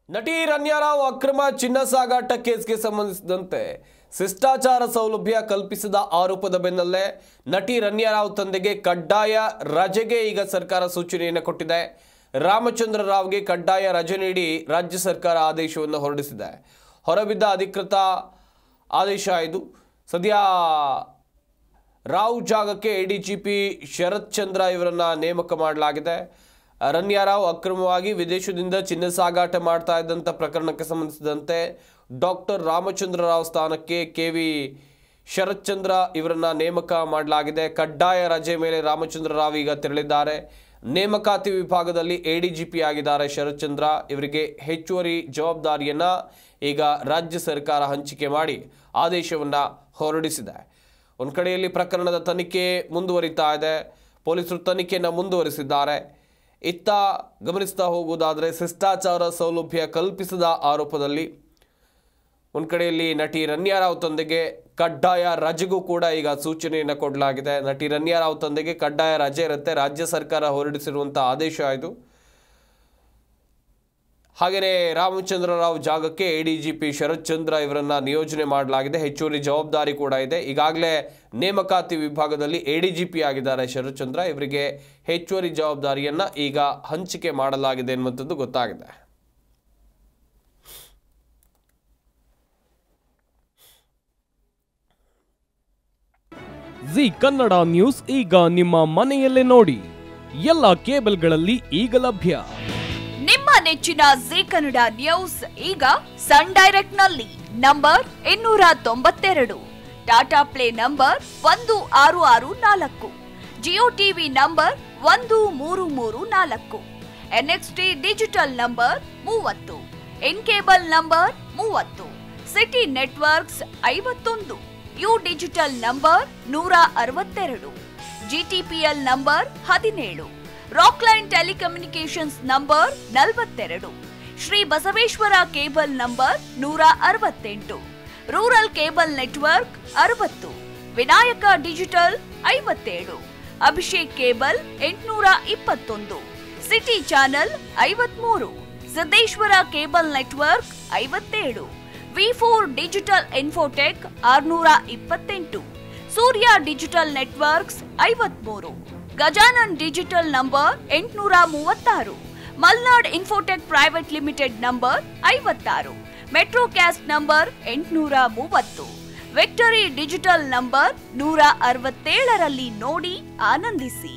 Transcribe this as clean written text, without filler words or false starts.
ನಟಿ ರನ್ಯಾರಾವ್ ಅಕ್ರಮ ಚಿನ್ನ ಸಾಗಾಟ ಕೇಸ್ಗೆ ಸಂಬಂಧಿಸಿದಂತೆ ಶಿಷ್ಟಾಚಾರ ಸೌಲಭ್ಯ ಕಲ್ಪಿಸಿದ ಆರೋಪದ ಬೆನ್ನಲ್ಲೇ ನಟಿ ರನ್ಯಾರಾವ್ ತಂದೆಗೆ ಕಡ್ಡಾಯ ರಜೆಗೆ ಈಗ ಸರ್ಕಾರ ಸೂಚನೆಯನ್ನು ಕೊಟ್ಟಿದೆ. ರಾಮಚಂದ್ರ ರಾವ್ಗೆ ಕಡ್ಡಾಯ ರಜೆ ನೀಡಿ ರಾಜ್ಯ ಸರ್ಕಾರ ಆದೇಶವನ್ನು ಹೊರಡಿಸಿದೆ. ಹೊರಬಿದ್ದ ಅಧಿಕೃತ ಆದೇಶ ಇದು. ಸದ್ಯ ರಾವ್ ಜಾಗಕ್ಕೆ ಎಡಿಜಿಪಿ ಶರತ್ ಚಂದ್ರ ಇವರನ್ನ ನೇಮಕ ಮಾಡಲಾಗಿದೆ. ರನ್ಯಾರಾವ್ ಅಕ್ರಮವಾಗಿ ವಿದೇಶದಿಂದ ಚಿನ್ನ ಸಾಗಾಟ ಮಾಡ್ತಾ ಇದ್ದಂಥ ಪ್ರಕರಣಕ್ಕೆ ಸಂಬಂಧಿಸಿದಂತೆ ಡಾಕ್ಟರ್ ರಾಮಚಂದ್ರ ರಾವ್ ಸ್ಥಾನಕ್ಕೆ ಕೆವಿ ಶರತ್ ಚಂದ್ರ ಇವರನ್ನ ನೇಮಕ ಮಾಡಲಾಗಿದೆ. ಕಡ್ಡಾಯ ರಜೆ ಮೇಲೆ ರಾಮಚಂದ್ರ ರಾವ್ ಈಗ ತೆರಳಿದ್ದಾರೆ. ನೇಮಕಾತಿ ವಿಭಾಗದಲ್ಲಿ ಎಡಿಜಿಪಿ ಆಗಿದ್ದಾರೆ ಶರತ್ ಚಂದ್ರ. ಇವರಿಗೆ ಹೆಚ್ಚುವರಿ ಜವಾಬ್ದಾರಿಯನ್ನ ಈಗ ರಾಜ್ಯ ಸರ್ಕಾರ ಹಂಚಿಕೆ ಮಾಡಿ ಆದೇಶವನ್ನ ಹೊರಡಿಸಿದೆ. ಒಂದು ಕಡೆಯಲ್ಲಿ ಪ್ರಕರಣದ ತನಿಖೆ ಮುಂದುವರಿತಾ ಇದೆ. ಪೊಲೀಸರು ತನಿಖೆಯನ್ನು ಮುಂದುವರಿಸಿದ್ದಾರೆ. ಇತ್ತ ಗಮನಿಸ್ತಾ ಹೋಗುವುದಾದರೆ ಶಿಷ್ಟಾಚಾರ ಸೌಲಭ್ಯ ಕಲ್ಪಿಸಿದ ಆರೋಪದಲ್ಲಿ ಒಂದು ಕಡೆಯಲ್ಲಿ ನಟಿ ರನ್ಯಾರಾವ್ ತಂದೆಗೆ ಕಡ್ಡಾಯ ರಜೆಗೂ ಕೂಡ ಈಗ ಸೂಚನೆಯನ್ನು ಕೊಡಲಾಗಿದೆ. ನಟಿ ರನ್ಯಾರಾವ್ ತಂದೆಗೆ ಕಡ್ಡಾಯ ರಜೆ ಇರುತ್ತೆ. ರಾಜ್ಯ ಸರ್ಕಾರ ಹೊರಡಿಸಿರುವಂಥ ಆದೇಶ ಇದು. ಹಾಗೆಯೇ ರಾಮಚಂದ್ರ ರಾವ್ ಜಾಗಕ್ಕೆ ಎಡಿಜಿಪಿ ಶರತ್ ಚಂದ್ರ ಇವರನ್ನ ನಿಯೋಜನೆ ಮಾಡಲಾಗಿದೆ. ಹೆಚ್ಚುವರಿ ಜವಾಬ್ದಾರಿ ಕೂಡ ಇದೆ. ಈಗಾಗಲೇ ನೇಮಕಾತಿ ವಿಭಾಗದಲ್ಲಿ ಎಡಿಜಿಪಿ ಆಗಿದ್ದಾರೆ ಶರತ್ ಚಂದ್ರ. ಇವರಿಗೆ ಹೆಚ್ಚುವರಿ ಜವಾಬ್ದಾರಿಯನ್ನ ಈಗ ಹಂಚಿಕೆ ಮಾಡಲಾಗಿದೆ ಎನ್ನುವಂಥದ್ದು ಗೊತ್ತಾಗಿದೆ. ಜಿ ಕನ್ನಡ ನ್ಯೂಸ್ ಈಗ ನಿಮ್ಮ ಮನೆಯಲ್ಲೇ ನೋಡಿ. ಎಲ್ಲ ಕೇಬಲ್ಗಳಲ್ಲಿ ಈಗ ಲಭ್ಯ. ನಿಮ್ಮ ನೆಚ್ಚಿನ ಜಿ ಕನ್ನಡ ನ್ಯೂಸ್ ಈಗ ಸನ್ ಡೈರೆಕ್ಟ್ ನಲ್ಲಿ number 292, Tata Play number 1664, Jio TV number 1334, NXT digital number 30, in cable number 30, city networks 51, U digital number 162, GTPL number 17, Rockline telecommunications number 42, Shri Basaveshwara cable number 168, rural cable network 60, Vinayaka digital 57, Abhishek cable 821, city channel 53, Siddeshwara cable network 57, ವಿ4 digital infotech 628, Surya digital networks 53, Gajanan digital number 836, Malnad infotech private limited number 56, Metrocast number 830, Victory digital number 167ರಲ್ಲಿ ನೋಡಿ ಆನಂದಿಸಿ.